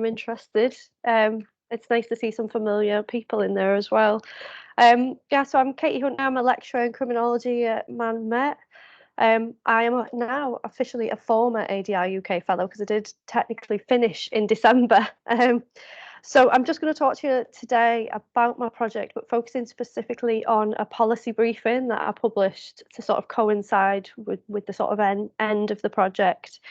interested. It's nice to see some familiar people in there as well. Yeah, so I'm Katie Hunt. I'm a lecturer in criminology at Man Met. I am now officially a former ADR UK fellow because I did technically finish in December. So I'm just going to talk to you today about my project, but focusing specifically on a policy briefing that I published to sort of coincide with the sort of end of the project.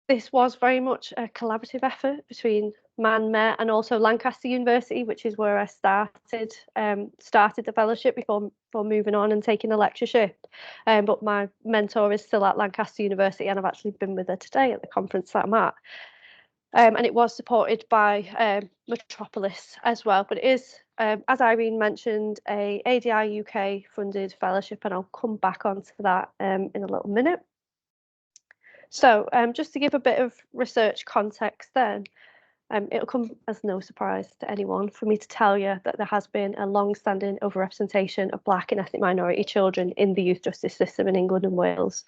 This was very much a collaborative effort between Man Met and also Lancaster University, which is where I started the fellowship before moving on and taking a lectureship. But my mentor is still at Lancaster University, and I've actually been with her today at the conference that I'm at. And it was supported by Metropolis as well. But it is, as Irene mentioned, a ADR UK funded fellowship, and I'll come back onto that in a little minute. So just to give a bit of research context then, it'll come as no surprise to anyone for me to tell you that there has been a long-standing overrepresentation of Black and ethnic minority children in the youth justice system in England and Wales.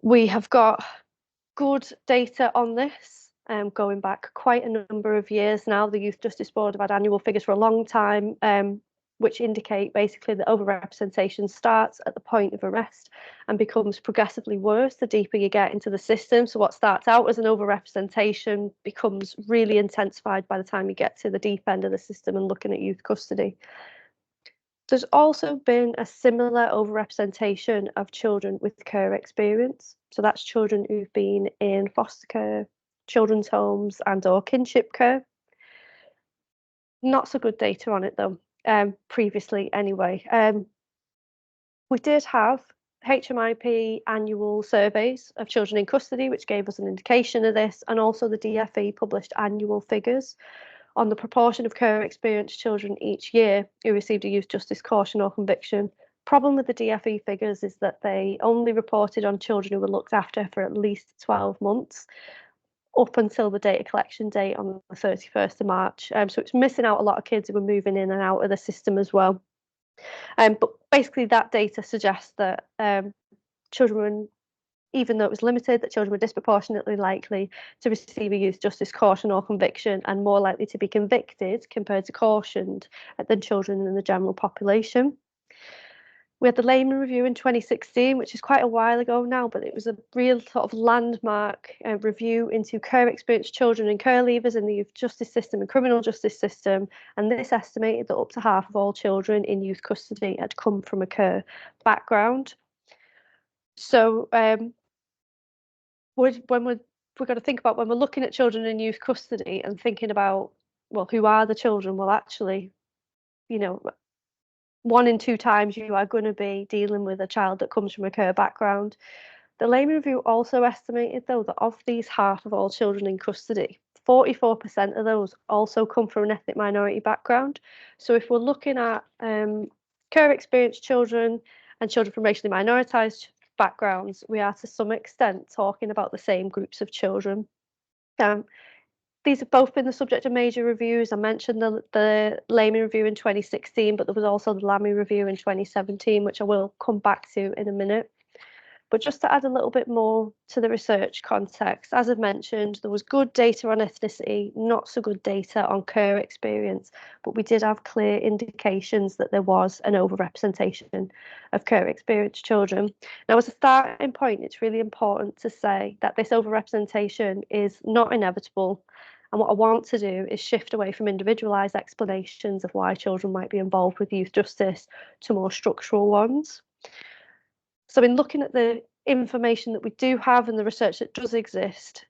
We have got good data on this, going back quite a number of years now. The Youth Justice Board have had annual figures for a long time, which indicate basically that overrepresentation starts at the point of arrest and becomes progressively worse the deeper you get into the system. So what starts out as an overrepresentation becomes really intensified by the time you get to the deep end of the system and looking at youth custody. There's also been a similar overrepresentation of children with care experience. So that's children who've been in foster care, children's homes and/or kinship care. Not so good data on it though. Previously anyway. We did have HMIP annual surveys of children in custody, which gave us an indication of this, and also the DFE published annual figures on the proportion of care experienced children each year who received a youth justice caution or conviction. Problem with the DFE figures is that they only reported on children who were looked after for at least 12 months. Up until the data collection date on the 31st of March. So it's missing out a lot of kids who were moving in and out of the system as well. But basically that data suggests that children, even though it was limited, that children were disproportionately likely to receive a youth justice caution or conviction and more likely to be convicted compared to cautioned than children in the general population. We had the Lammy review in 2016, which is quite a while ago now, but it was a real sort of landmark review into care experienced children and care leavers in the youth justice system and criminal justice system. And this estimated that up to half of all children in youth custody had come from a care background. So we've got to think about when we're looking at children in youth custody and thinking about, well, who are the children? Well, actually, you know, 1 in 2 times you are going to be dealing with a child that comes from a care background. The Lammy review also estimated, though, that of these half of all children in custody, 44% of those also come from an ethnic minority background. So if we're looking at care experienced children and children from racially minoritised backgrounds, we are to some extent talking about the same groups of children. These have both been the subject of major reviews. I mentioned the Lammy review in 2016, but there was also the Lammy review in 2017, which I will come back to in a minute. But just to add a little bit more to the research context, as I've mentioned, there was good data on ethnicity, not so good data on care experience, but we did have clear indications that there was an overrepresentation of care experienced children. Now, as a starting point, it's really important to say that this overrepresentation is not inevitable. And what I want to do is shift away from individualised explanations of why children might be involved with youth justice to more structural ones. So in looking at the information that we do have and the research that does exist,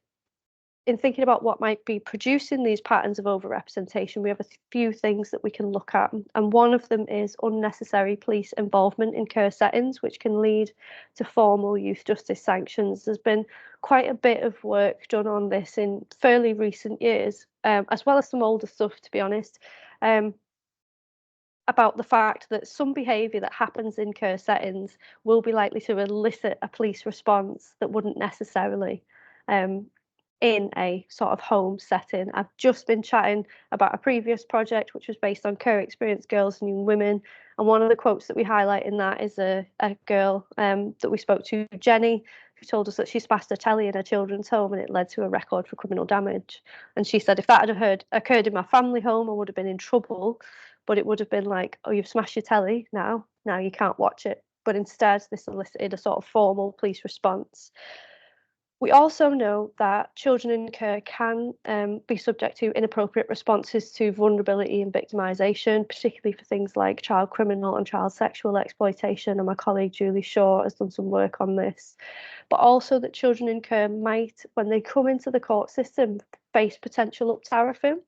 in thinking about what might be producing these patterns of overrepresentation, we have a few things that we can look at. And one of them is unnecessary police involvement in care settings, which can lead to formal youth justice sanctions. There's been quite a bit of work done on this in fairly recent years, as well as some older stuff, to be honest, about the fact that some behaviour that happens in care settings will be likely to elicit a police response that wouldn't necessarily in a sort of home setting. I've just been chatting about a previous project which was based on care experienced girls and young women, and one of the quotes that we highlight in that is a girl that we spoke to, Jenny, who told us that she smashed a telly in her children's home and it led to a record for criminal damage. And she said if that had occurred in my family home, I would have been in trouble, but it would have been like, oh, you've smashed your telly, now you can't watch it. But instead, this elicited a sort of formal police response. We also know that children in care can be subject to inappropriate responses to vulnerability and victimisation, particularly for things like child criminal and child sexual exploitation. And my colleague Julie Shaw has done some work on this. But also that children in care might, when they come into the court system, face potential up-tariffing.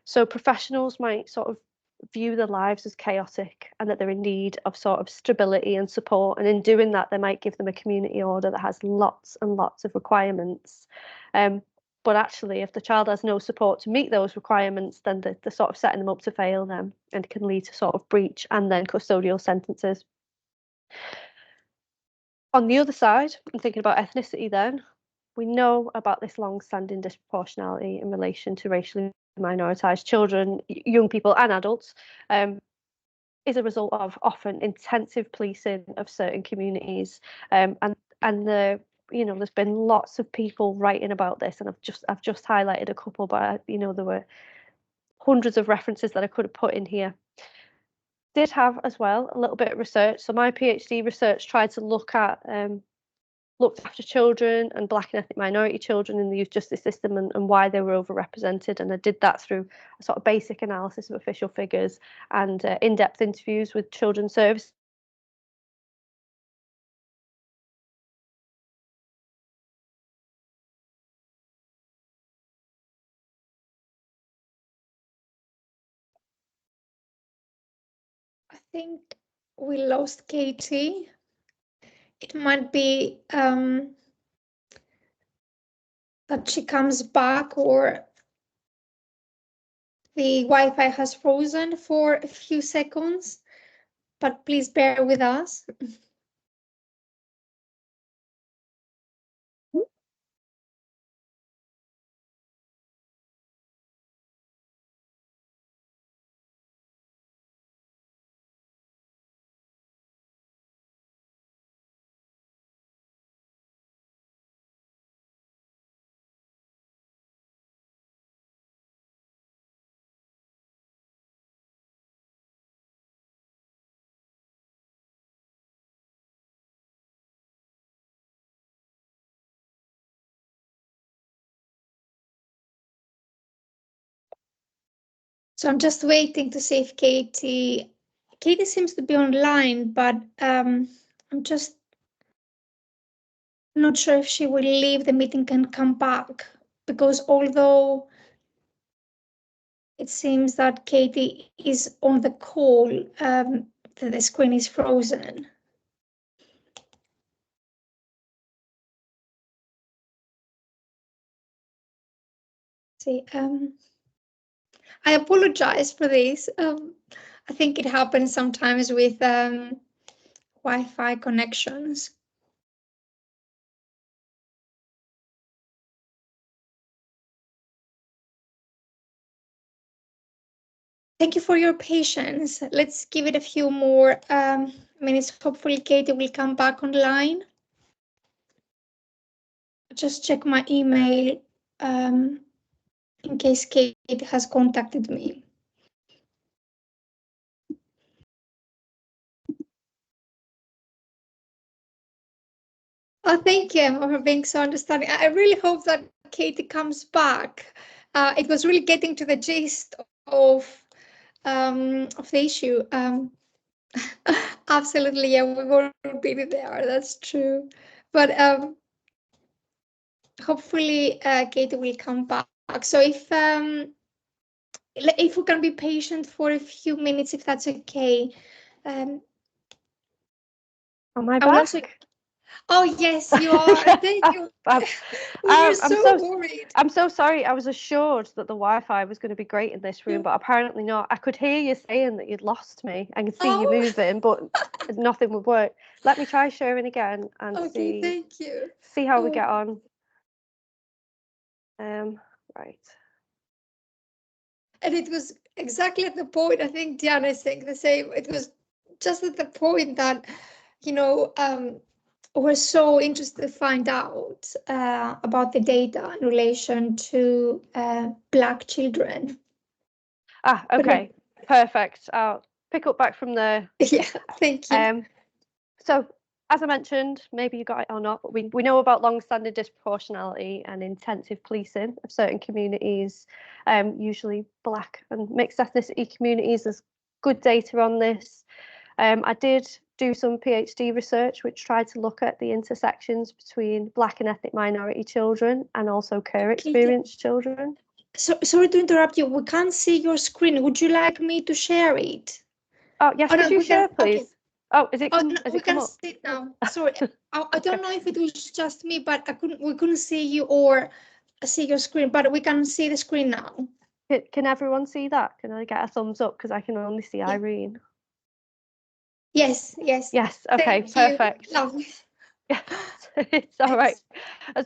So professionals might sort of view their lives as chaotic and that they're in need of sort of stability and support. And in doing that, they might give them a community order that has lots and lots of requirements. But actually, if the child has no support to meet those requirements, then they're sort of setting them up to fail them and can lead to sort of breach and then custodial sentences. On the other side, I'm thinking about ethnicity then. We know about this long-standing disproportionality in relation to racially minoritised children, young people and adults, is a result of often intensive policing of certain communities, and there's been lots of people writing about this, and I've just highlighted a couple, but there were hundreds of references that I could have put in here. Did have as well a little bit of research. So my PhD research tried to looked after children and Black and ethnic minority children in the youth justice system and why they were overrepresented. And I did that through a sort of basic analysis of official figures and in-depth interviews with children's services. I think we lost Katie. It might be that she comes back or the Wi-Fi has frozen for a few seconds, but please bear with us. So I'm just waiting to see if Katie seems to be online, but I'm just not sure if she will leave the meeting and come back, because although it seems that Katie is on the call, the screen is frozen. See, I apologize for this. I think it happens sometimes with Wi-Fi connections. Thank you for your patience. Let's give it a few more minutes. Hopefully Katie will come back online. Just check my email in case Katie has contacted me. Oh, thank you for being so understanding. I really hope that Katie comes back. It was really getting to the gist of the issue. Absolutely, yeah, we've all been there. That's true. But hopefully, Katie will come back. So if we can be patient for a few minutes, if that's okay. Am I back? Oh yes, you are. Thank you. We were so worried. I'm so sorry. I was assured that the Wi-Fi was going to be great in this room, but apparently not. I could hear you saying that you'd lost me. I could see you moving, but nothing would work. Let me try sharing again and see. Thank you. See how we get on. Right. And it was exactly at the point. I think Diana is saying the same. It was just at the point that, we're so interested to find out about the data in relation to Black children. Okay, perfect. I'll pick up back from there. Yeah, thank you. So, as I mentioned, maybe you got it or not, but we know about long-standing disproportionality and intensive policing of certain communities, usually Black and mixed ethnicity communities. There's good data on this. I did do some PhD research which tried to look at the intersections between Black and ethnic minority children and also Carr experienced children. So, sorry to interrupt you. We can't see your screen. Would you like me to share it? Oh, yes, could you share, please? Okay. Oh, is it come, no, has we it come can up? see it now. Sorry, I don't know if it was just me, but we couldn't see you or see your screen, but we can see the screen now. Can everyone see that? Can I get a thumbs up? Because I can only see Irene. Yes, yes. Yes, okay, perfect. Lovely. Yes, it's all right.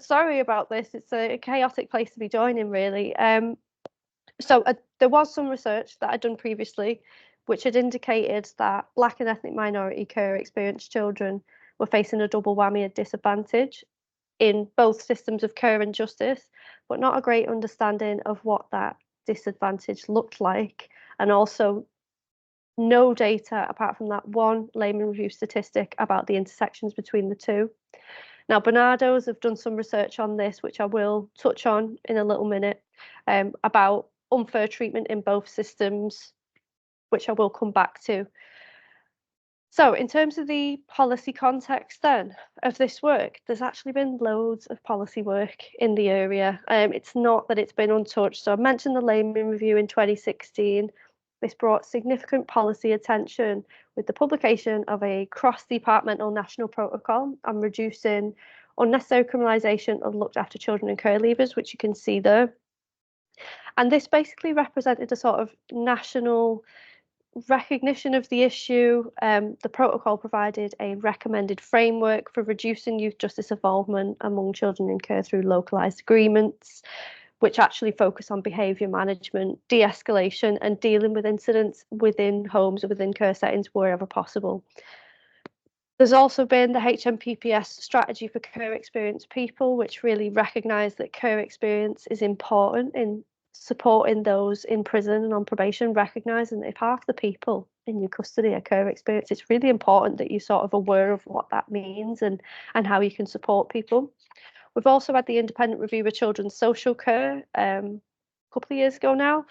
Sorry about this. It's a chaotic place to be joining, really. So there was some research that I'd done previously, which had indicated that Black and ethnic minority Carr experienced children were facing a double whammy of disadvantage in both systems of care and justice, but not a great understanding of what that disadvantage looked like, and also no data apart from that one layman review statistic about the intersections between the two. Now, Bernardo's have done some research on this, which I will touch on in a little minute, about unfair treatment in both systems, which I will come back to. So in terms of the policy context then of this work, there's actually been loads of policy work in the area. It's not that it's been untouched. So I mentioned the Lammy Review in 2016. This brought significant policy attention with the publication of a cross-departmental national protocol on reducing unnecessary criminalisation of looked after children and care leavers, which you can see there. And this basically represented a sort of national recognition of the issue. The protocol provided a recommended framework for reducing youth justice involvement among children in care through localised agreements, which actually focus on behaviour management, de-escalation and dealing with incidents within homes or within care settings wherever possible. There's also been the HMPPS strategy for care experienced people, which really recognised that care experience is important in supporting those in prison and on probation, recognising that if half the people in your custody are care experienced, it's really important that you're sort of aware of what that means and how you can support people. We've also had the independent review of children's social care a couple of years ago now,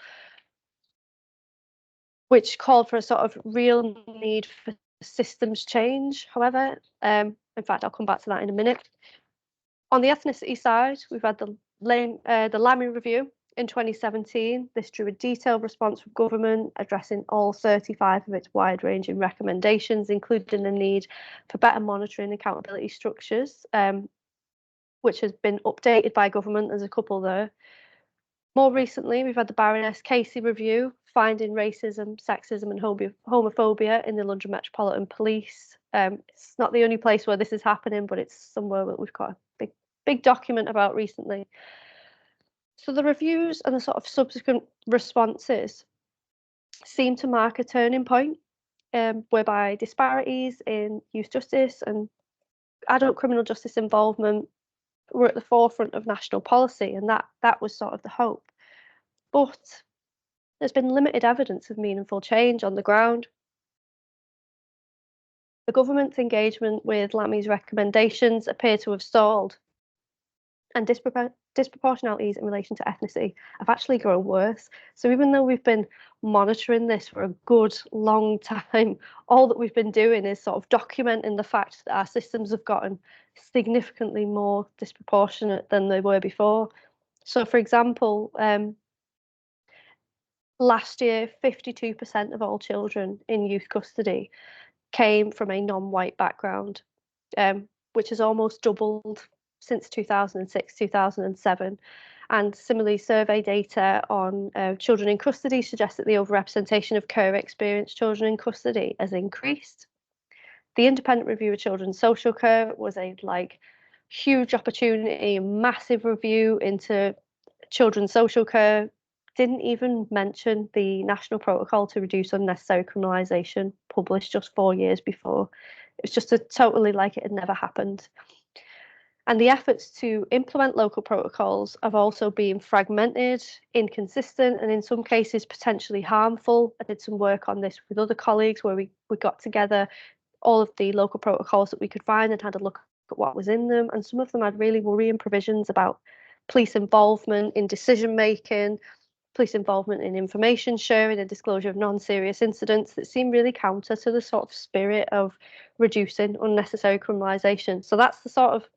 which called for a sort of real need for systems change. However, in fact, I'll come back to that in a minute. On the ethnicity side, we've had the Lammy Review in 2017. This drew a detailed response from government addressing all 35 of its wide-ranging recommendations, including the need for better monitoring and accountability structures, which has been updated by government. There's a couple there. More recently, we've had the Baroness Casey Review, finding racism, sexism and homophobia in the London Metropolitan Police. It's not the only place where this is happening, but it's somewhere that we've got a big document about recently. So the reviews and the sort of subsequent responses seem to mark a turning point, whereby disparities in youth justice and adult criminal justice involvement were at the forefront of national policy, and that was sort of the hope. But there's been limited evidence of meaningful change on the ground. The government's engagement with Lammy's recommendations appear to have stalled, and disproportionalities in relation to ethnicity have actually grown worse. So even though we've been monitoring this for a good long time, all that we've been doing is sort of documenting the fact that our systems have gotten significantly more disproportionate than they were before. So for example, last year, 52% of all children in youth custody came from a non-white background, which has almost doubled since 2006, 2007. And similarly, survey data on children in custody suggests that the overrepresentation of care experienced children in custody has increased. The independent review of children's social care was a huge opportunity, massive review into children's social care. Didn't even mention the national protocol to reduce unnecessary criminalisation, published just 4 years before. It was just totally like it had never happened. And the efforts to implement local protocols have also been fragmented, inconsistent, and in some cases potentially harmful. I did some work on this with other colleagues where we got together all of the local protocols that we could find and had a look at what was in them. And some of them had really worrying provisions about police involvement in decision making, police involvement in information sharing and disclosure of non-serious incidents that seem really counter to the sort of spirit of reducing unnecessary criminalisation. So that's the sort of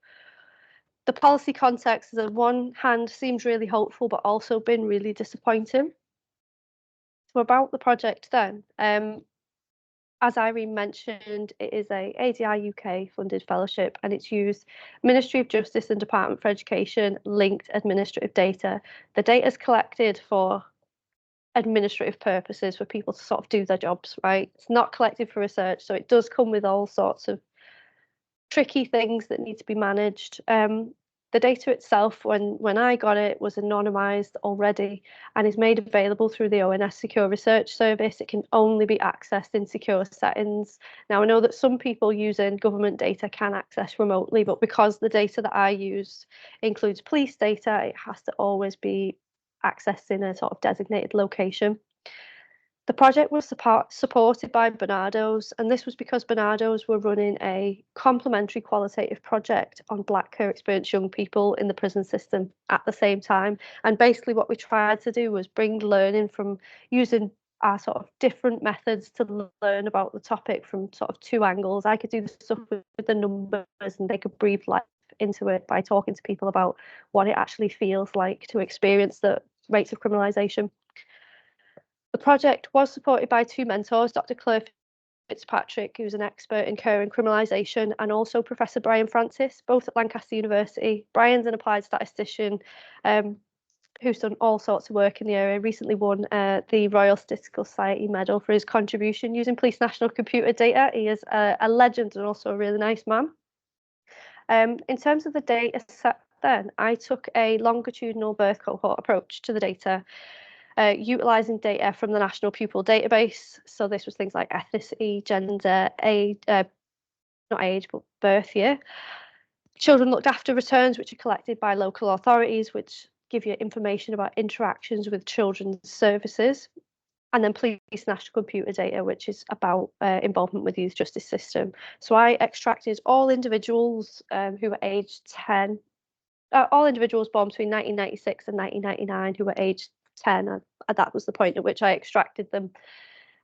the policy context, on one hand, seems really hopeful, but also been really disappointing. So about the project then, as Irene mentioned, it is a ADR UK funded fellowship, and it's used Ministry of Justice and Department for Education linked administrative data. The data is collected for administrative purposes for people to sort of do their jobs, right? It's not collected for research, so it does come with all sorts of tricky things that need to be managed. The data itself, when I got it, was anonymised already and is made available through the ONS Secure Research Service. It can only be accessed in secure settings. Now, I know that some people using government data can access remotely, but because the data that I use includes police data, it has to always be accessed in a sort of designated location. The project was supported by Barnardo's, and this was because Barnardo's were running a complementary qualitative project on Black co-experienced young people in the prison system at the same time. And basically what we tried to do was bring learning from using our sort of different methods to learn about the topic from sort of two angles. I could do the stuff with the numbers and they could breathe life into it by talking to people about what it actually feels like to experience the rates of criminalisation. The project was supported by two mentors, Dr. Claire Fitzpatrick, who's an expert in Carr and criminalisation, and also Professor Brian Francis, both at Lancaster University. Brian's an applied statistician who's done all sorts of work in the area, recently won the Royal Statistical Society Medal for his contribution using police national computer data. He is a legend and also a really nice man. In terms of the data set then, I took a longitudinal birth cohort approach to the data, utilising data from the National Pupil Database. So this was things like ethnicity, gender, age, not age, but birth year. Children looked after returns, which are collected by local authorities, which give you information about interactions with children's services. And then police national computer data, which is about involvement with the youth justice system. So I extracted all individuals who were aged 10, all individuals born between 1996 and 1999 who were aged 10, and that was the point at which I extracted them.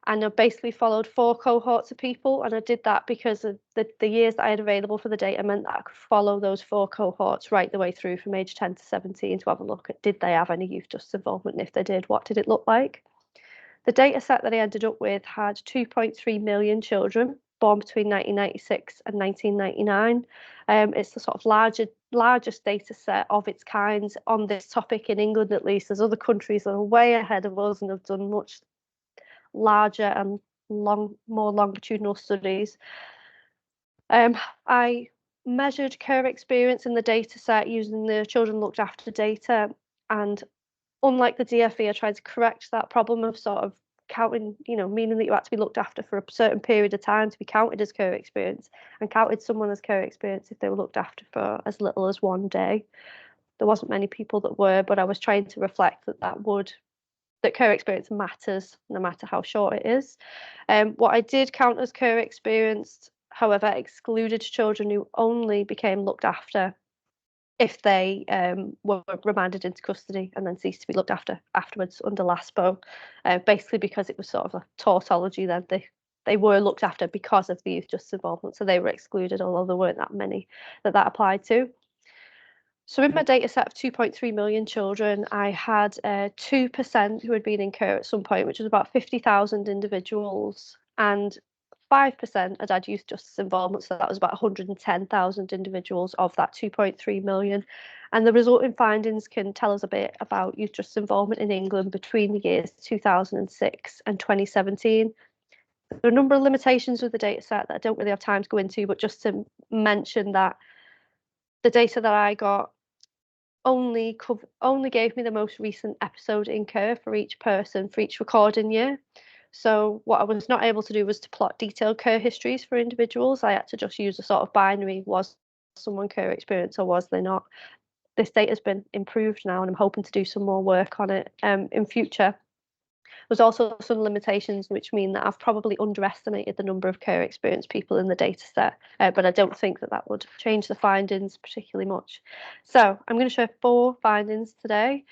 And I basically followed 4 cohorts of people, and I did that because of the years that I had available for the data meant that I could follow those 4 cohorts right the way through from age 10 to 17 to have a look at, did they have any youth justice involvement, and if they did, what did it look like? The data set that I ended up with had 2.3 million children born between 1996 and 1999. It's the sort of largest data set of its kind on this topic in England, at least. There's other countries that are way ahead of us and have done much larger and more longitudinal studies. I measured Carr experience in the data set using the children looked after data, and unlike the DFE, I tried to correct that problem of sort of counting, meaning that you had to be looked after for a certain period of time to be counted as Carr experience, and counted someone as Carr experience if they were looked after for as little as 1 day. There wasn't many people that were, but I was trying to reflect that Carr experience matters no matter how short it is. What I did count as Carr experience, however, excluded children who only became looked after if they were remanded into custody and then ceased to be looked after afterwards under LASPO, basically because it was sort of a tautology then. They were looked after because of the youth justice involvement, so they were excluded, although there weren't that many that applied to. So in my data set of 2.3 million children, I had 2% who had been in Carr at some point, which was about 50,000 individuals, and 5% had had youth justice involvement, so that was about 110,000 individuals of that 2.3 million. And the resulting findings can tell us a bit about youth justice involvement in England between the years 2006 and 2017. There are a number of limitations with the data set that I don't really have time to go into, but just to mention that the data that I got only gave me the most recent episode in Carr for each person for each recording year. So what I was not able to do was to plot detailed Kerr histories for individuals. I had to just use a sort of binary, was someone Kerr experienced or was they not? This data has been improved now, and I'm hoping to do some more work on it in future. There's also some limitations, which mean that I've probably underestimated the number of Kerr experienced people in the data set, but I don't think that that would change the findings particularly much. So I'm going to share 4 findings today.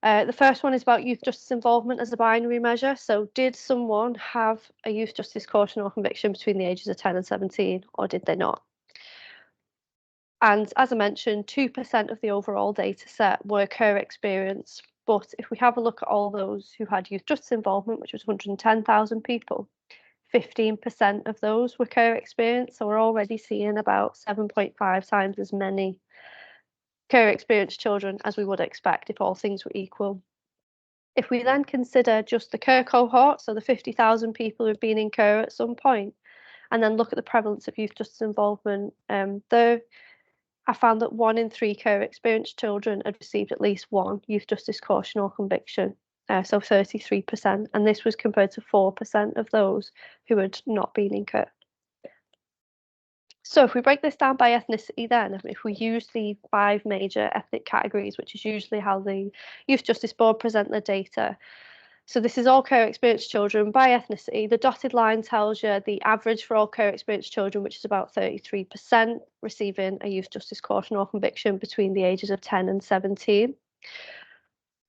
The first one is about youth justice involvement as a binary measure. So did someone have a youth justice caution or conviction between the ages of 10 and 17, or did they not? And as I mentioned, 2% of the overall data set were Kerr experience. But if we have a look at all those who had youth justice involvement, which was 110,000 people, 15% of those were Kerr experience. So we're already seeing about 7.5 times as many Kerr experienced children as we would expect if all things were equal. If we then consider just the Kerr cohort, so the 50,000 people who've been in Kerr at some point, and then look at the prevalence of youth justice involvement, I found that 1 in 3 Kerr experienced children had received at least one youth justice caution or conviction, so 33%, and this was compared to 4% of those who had not been in Kerr. So if we break this down by ethnicity then, if we use the 5 major ethnic categories, which is usually how the Youth Justice Board present their data, so this is all Kerr experienced children by ethnicity. The dotted line tells you the average for all Kerr experienced children, which is about 33%, receiving a youth justice caution or conviction between the ages of 10 and 17.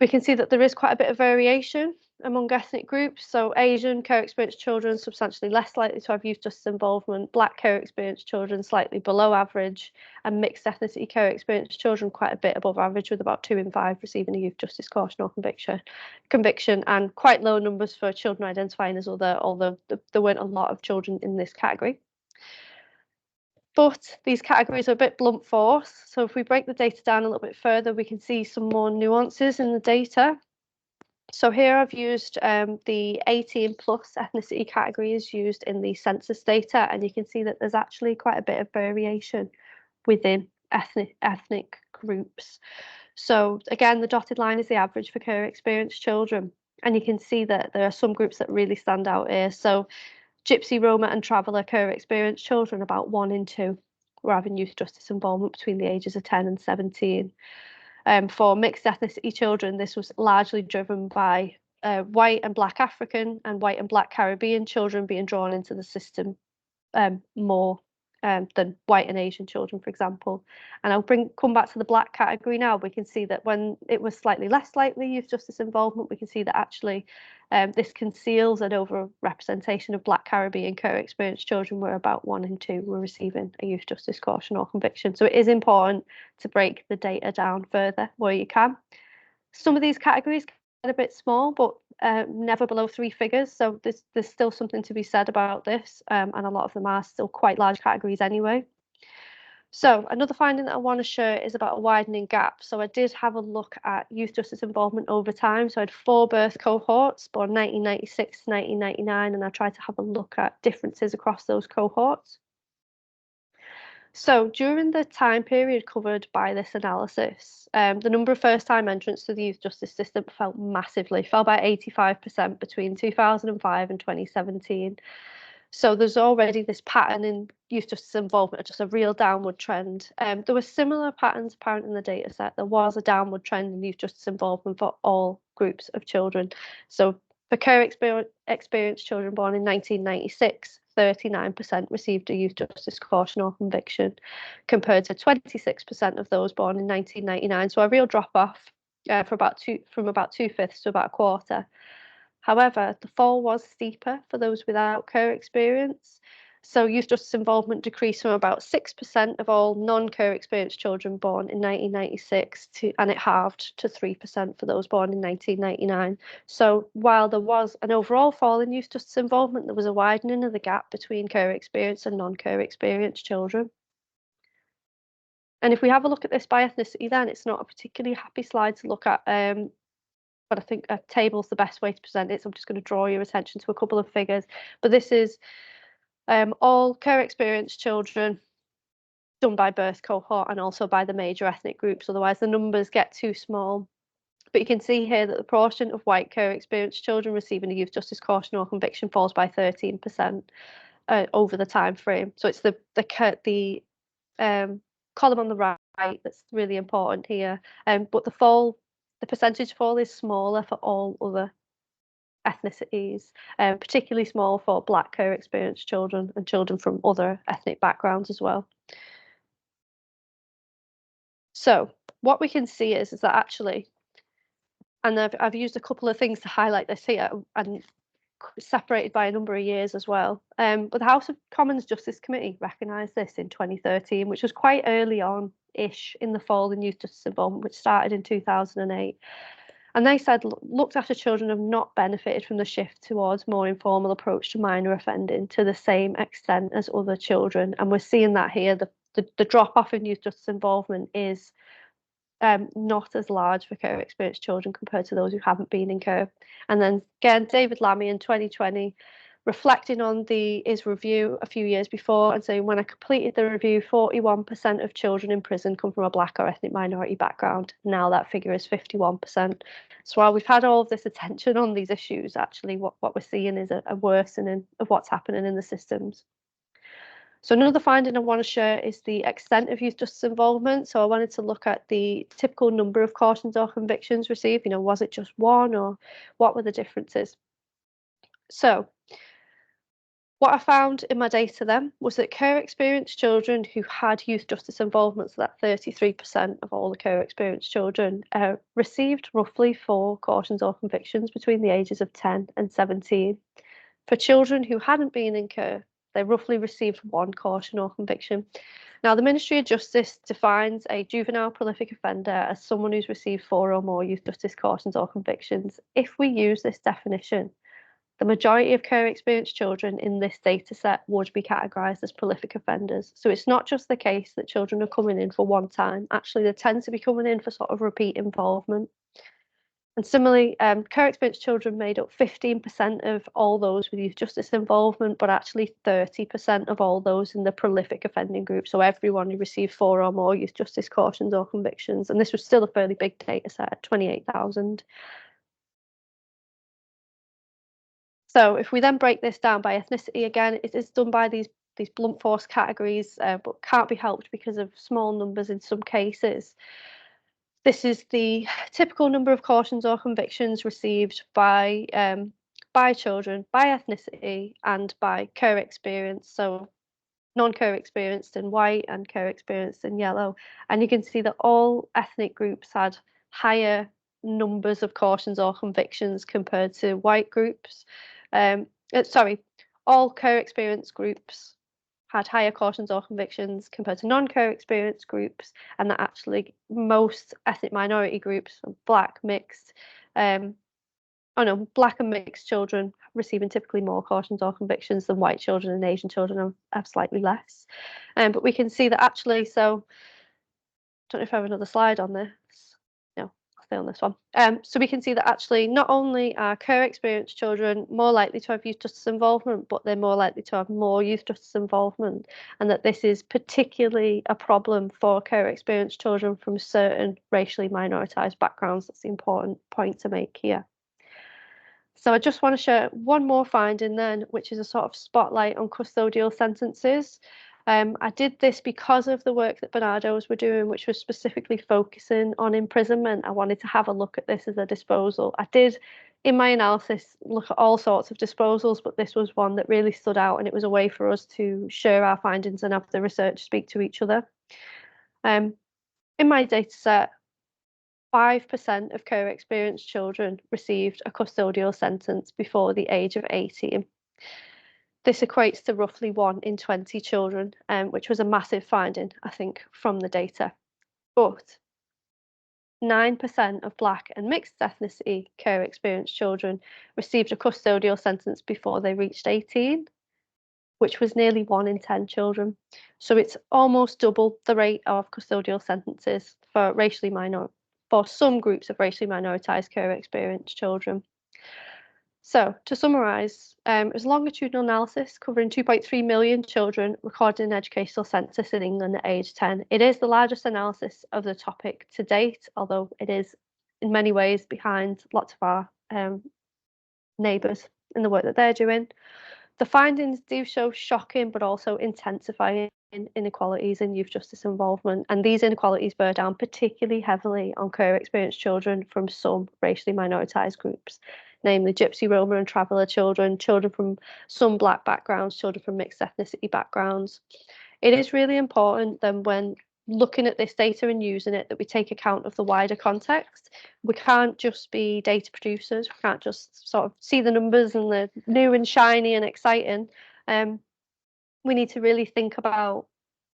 We can see that there is quite a bit of variation among ethnic groups. So Asian Kerr experienced children substantially less likely to have youth justice involvement, Black Kerr experienced children slightly below average, and mixed ethnicity Kerr experienced children quite a bit above average, with about 2 in 5 receiving a youth justice caution or conviction, and quite low numbers for children identifying as other, although there weren't a lot of children in this category. But these categories are a bit blunt force. So if we break the data down a little bit further, we can see some more nuances in the data. So here I've used the 18 plus ethnicity categories used in the census data, and you can see that there's actually quite a bit of variation within ethnic groups. So again, the dotted line is the average for Kerr experienced children, and you can see that there are some groups that really stand out here. So Gypsy, Roma and Traveller Kerr experienced children, about 1 in 2 were having youth justice involvement between the ages of 10 and 17. For mixed ethnicity children, this was largely driven by white and Black African and white and Black Caribbean children being drawn into the system more than white and Asian children, for example. And I'll come back to the Black category now. We can see that when it was slightly less likely youth justice involvement, we can see that actually this conceals an overrepresentation of Black Caribbean Kerr experienced children, where about 1 in 2 were receiving a youth justice caution or conviction. So it is important to break the data down further where you can. Some of these categories get a bit small, but never below 3 figures. So there's still something to be said about this, and a lot of them are still quite large categories anyway. So another finding that I want to share is about a widening gap. So I did have a look at youth justice involvement over time. So I had 4 birth cohorts, born 1996 to 1999, and I tried to have a look at differences across those cohorts. So during the time period covered by this analysis, the number of first-time entrants to the youth justice system fell by 85% between 2005 and 2017. So there's already this pattern in youth justice involvement, just a real downward trend. There were similar patterns apparent in the data set. There was a downward trend in youth justice involvement for all groups of children. So for Kerr experienced children born in 1996, 39% received a youth justice caution or conviction, compared to 26% of those born in 1999. So a real drop off from about 2/5 to about a quarter. However, the fall was steeper for those without Kerr experience. So youth justice involvement decreased from about 6% of all non-Kerr experienced children born in 1996 and it halved to 3% for those born in 1999. So while there was an overall fall in youth justice involvement, there was a widening of the gap between Kerr experienced and non-Kerr experienced children. And if we have a look at this by ethnicity, then it's not a particularly happy slide to look at. But I think a table is the best way to present it. So I'm just going to draw your attention to a couple of figures. But this is all Kerr experienced children done by birth cohort and also by the major ethnic groups. Otherwise, the numbers get too small But you can see here that the proportion of white co-experienced children receiving a youth justice caution or conviction falls by 13% over the time frame. So it's the column on the right that's really important here. But the percentage fall is smaller for all other ethnicities, particularly small for Black co-experienced children and children from other ethnic backgrounds as well. So what we can see is that actually, and I've used a couple of things to highlight this here, and separated by a number of years as well. But the House of Commons Justice Committee recognised this in 2013, which was quite early on-ish in the fall in youth justice involvement, which started in 2008. And they said, looked after children have not benefited from the shift towards more informal approach to minor offending to the same extent as other children. And we're seeing that here. The drop off in youth justice involvement is not as large for co-experienced children compared to those who haven't been in co. And then again, David Lammy in 2020, reflecting on his review a few years before and saying, when I completed the review, 41% of children in prison come from a Black or ethnic minority background. Now that figure is 51%. So while we've had all of this attention on these issues, actually what we're seeing is a worsening of what's happening in the systems. So another finding I want to share is the extent of youth justice involvement. So I wanted to look at the typical number of cautions or convictions received. Was it just one, or what were the differences? So what I found in my data then was that co-experienced children who had youth justice involvement, so that 33% of all the co-experienced children, received roughly 4 cautions or convictions between the ages of 10 and 17. For children who hadn't been in co, they roughly received 1 caution or conviction. Now, the Ministry of Justice defines a juvenile prolific offender as someone who's received 4 or more youth justice cautions or convictions. If we use this definition, the majority of co-experienced children in this data set would be categorised as prolific offenders. So it's not just the case that children are coming in for one time. Actually, they tend to be coming in for sort of repeat involvement. And similarly, co-experienced children made up 15% of all those with youth justice involvement, but actually 30% of all those in the prolific offending group. So everyone who received 4 or more youth justice cautions or convictions. And this was still a fairly big data set at 28,000. So if we then break this down by ethnicity, again, it is done by these blunt force categories, but can't be helped because of small numbers in some cases. This is the typical number of cautions or convictions received by children, by ethnicity, and by co-experience. So non-co-experienced in white and co-experienced in yellow. And you can see that all ethnic groups had higher numbers of cautions or convictions compared to white groups. All co-experienced groups had higher cautions or convictions compared to non-co-experienced groups, and that actually most ethnic minority groups, Black, mixed, Black and mixed children receiving typically more cautions or convictions than white children, and Asian children have slightly less. But we can see that actually, so I don't know if I have another slide on this. No, I'll stay on this one. So we can see that actually not only are co-experienced children more likely to have youth justice involvement, but they're more likely to have more youth justice involvement, and that this is particularly a problem for co-experienced children from certain racially minoritised backgrounds. That's the important point to make here. So I just want to share one more finding then, which is a sort of spotlight on custodial sentences. I did this because of the work that Bernardo's were doing, which was specifically focusing on imprisonment. I wanted to have a look at this as a disposal. I did, in my analysis, look at all sorts of disposals, but this was one that really stood out, and it was a way for us to share our findings and have the research speak to each other. In my data set, 5% of co-experienced children received a custodial sentence before the age of 18. This equates to roughly 1 in 20 children, which was a massive finding, I think, from the data. But 9% of Black and mixed ethnicity co-experienced children received a custodial sentence before they reached 18, which was nearly 1 in 10 children. So it's almost double the rate of custodial sentences for some groups of racially minoritised co-experienced children. So to summarise, it was a longitudinal analysis covering 2.3 million children recorded in an educational census in England at age 10. It is the largest analysis of the topic to date, although it is in many ways behind lots of our neighbours in the work that they're doing. The findings do show shocking but also intensifying inequalities in youth justice involvement, and these inequalities bear down particularly heavily on queer experienced children from some racially minoritised groups, namely Gypsy, Roma and Traveller children, children from some Black backgrounds, children from mixed ethnicity backgrounds. It is really important then when looking at this data and using it that we take account of the wider context. We can't just be data producers. We can't just sort of see the numbers and the new and shiny and exciting. We need to really think about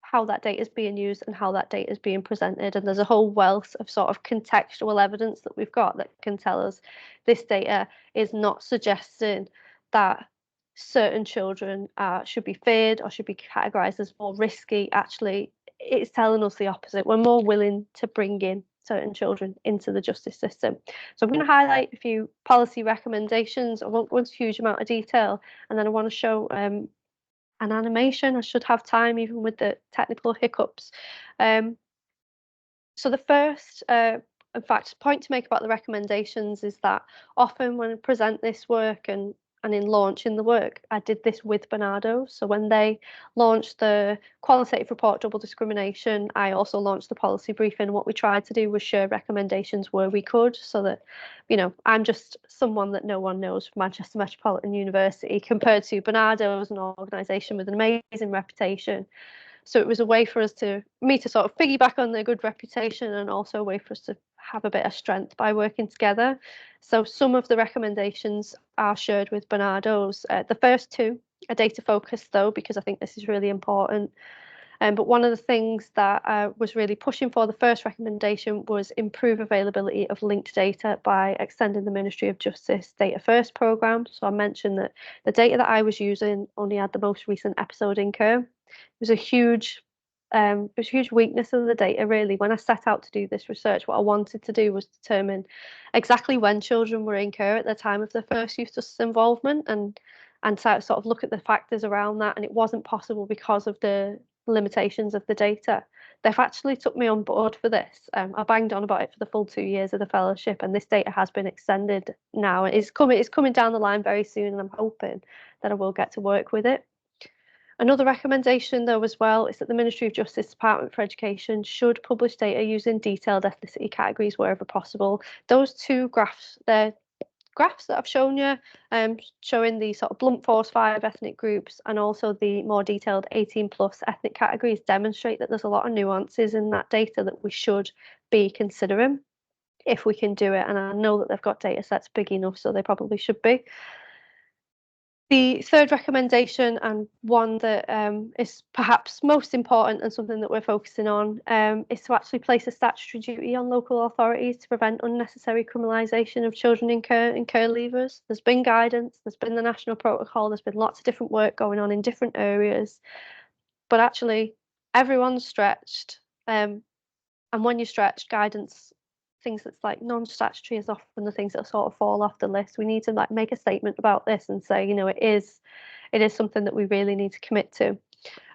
how that data is being used and how that data is being presented. And there's a whole wealth of sort of contextual evidence that we've got that can tell us this data is not suggesting that certain children should be feared or should be categorised as more risky. Actually, it's telling us the opposite. We're more willing to bring in certain children into the justice system. So I'm going to highlight a few policy recommendations. I won't go into a huge amount of detail, and then I want to show an animation. I should have time even with the technical hiccups. So the first, in fact, point to make about the recommendations is that often when I present this work and in launching the work, I did this with Bernardo. So when they launched the qualitative report, Double Discrimination, I also launched the policy briefing. What we tried to do was share recommendations where we could, so that, you know, I'm just someone that no one knows from Manchester Metropolitan University compared to Bernardo as an organisation with an amazing reputation. So it was a way for me to sort of piggyback on their good reputation, and also a way for us to have a bit of strength by working together. So some of the recommendations are shared with Bernardo's. The first two are data focused though, because I think this is really important. But one of the things that I was really pushing for, the first recommendation, was improve availability of linked data by extending the Ministry of Justice Data First programme. So I mentioned that the data that I was using only had the most recent episode in Carr. It was a huge weakness of the data, really. When I set out to do this research, what I wanted to do was determine exactly when children were in Carr at the time of their first youth justice involvement, and sort of look at the factors around that. And it wasn't possible because of the limitations of the data. They've actually took me on board for this. I banged on about it for the full 2 years of the fellowship, and this data has been extended now. It's coming down the line very soon, and I'm hoping that I will get to work with it. Another recommendation, though, as well, is that the Ministry of Justice Department for Education should publish data using detailed ethnicity categories wherever possible. Those two graphs, they're graphs that I've shown you, showing the sort of blunt force 5 ethnic groups and also the more detailed 18 plus ethnic categories, demonstrate that there's a lot of nuances in that data that we should be considering if we can do it. And I know that they've got data sets big enough, so they probably should be. The third recommendation, and one that is perhaps most important and something that we're focusing on, is to actually place a statutory duty on local authorities to prevent unnecessary criminalisation of children in care leavers. There's been guidance, there's been the national protocol, there's been lots of different work going on in different areas, but actually everyone's stretched, and when you're stretched, guidance, things that's like non-statutory, is often the things that sort of fall off the list. We need to like make a statement about this and say, you know, it is something that we really need to commit to.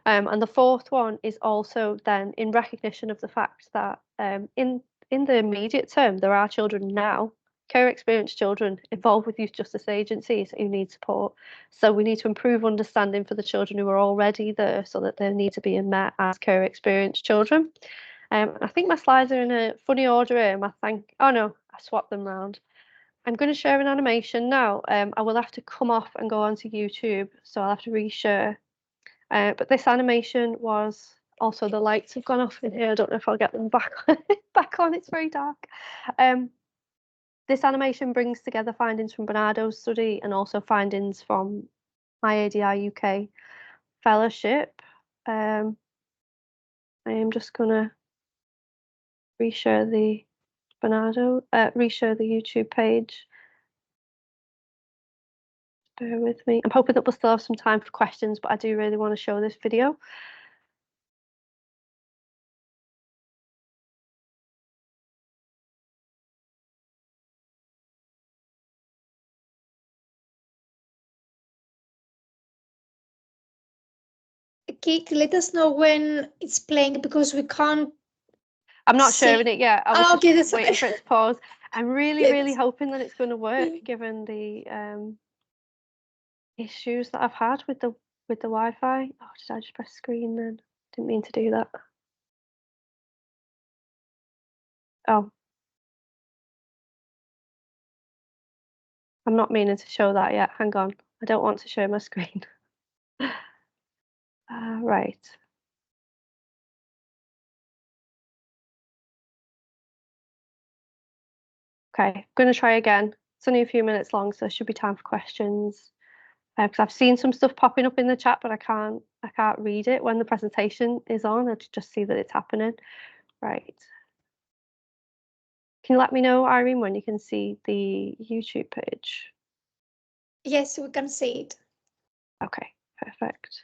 And the fourth one is also then in recognition of the fact that in the immediate term, there are children now, care experienced children involved with youth justice agencies who need support. So we need to improve understanding for the children who are already there, so that their needs are being met as care experienced children. I think my slides are in a funny order here. Oh no, I swapped them round. I'm going to share an animation now. I will have to come off and go onto YouTube, so I'll have to reshare. But this animation was also, the lights have gone off in here. I don't know if I'll get them back on. It's very dark. This animation brings together findings from Bernardo's study and also findings from my ADR UK Fellowship. I am just going to reshare the reshare the YouTube page. Bear with me. I'm hoping that we'll still have some time for questions, but I do really want to show this video. Kate, let us know when it's playing, because we can't. I'm not sharing it yet. I was okay, just waiting for it to pause. I'm really hoping that it's going to work, given the issues that I've had with the Wi-Fi. Oh, did I just press screen then? Didn't mean to do that. Oh. I'm not meaning to show that yet. Hang on. I don't want to show my screen. Right. Okay, I'm going to try again. It's only a few minutes long, so there should be time for questions. Because I've seen some stuff popping up in the chat, but I can't read it when the presentation is on. I just see that it's happening. Right. Can you let me know, Irene, when you can see the YouTube page? Yes, we can see it. Okay, perfect.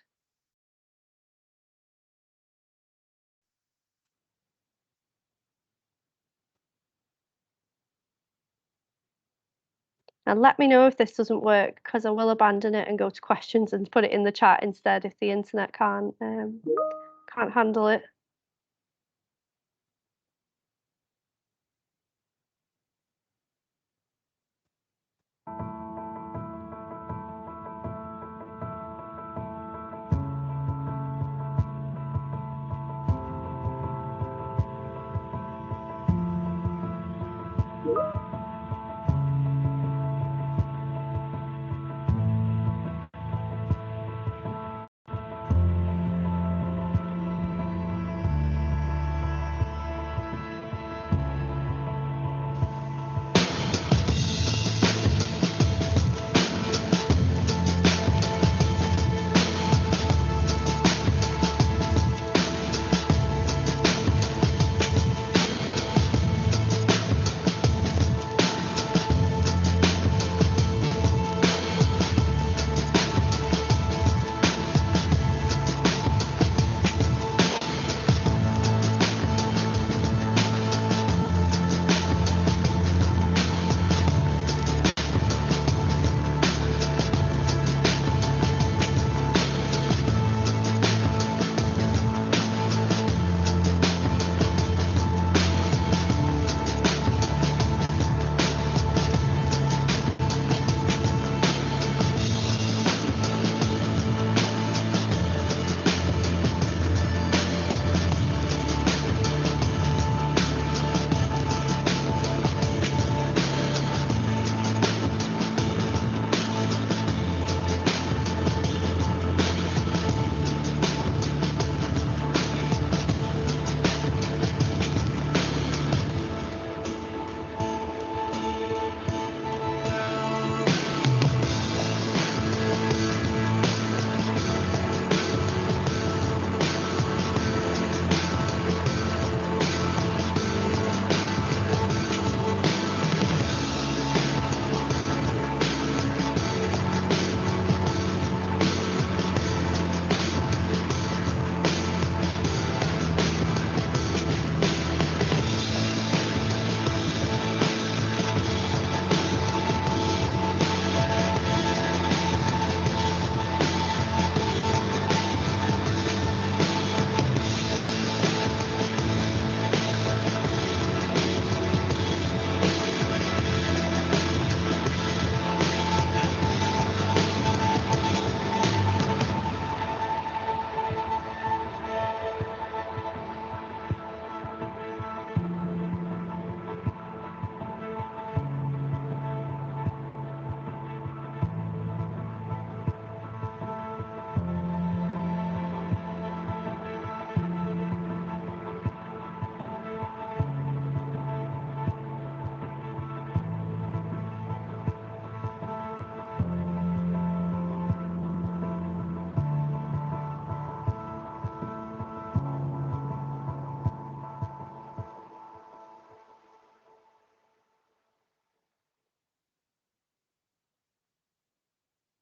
Now let me know if this doesn't work, because I will abandon it and go to questions and put it in the chat instead if the internet can't handle it.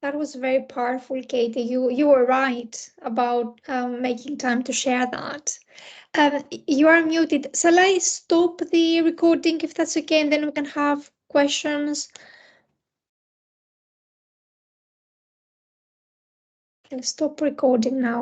That was very powerful, Katie. You were right about making time to share that. You are muted. Shall I stop the recording if that's okay, and then we can have questions? I'll stop recording now.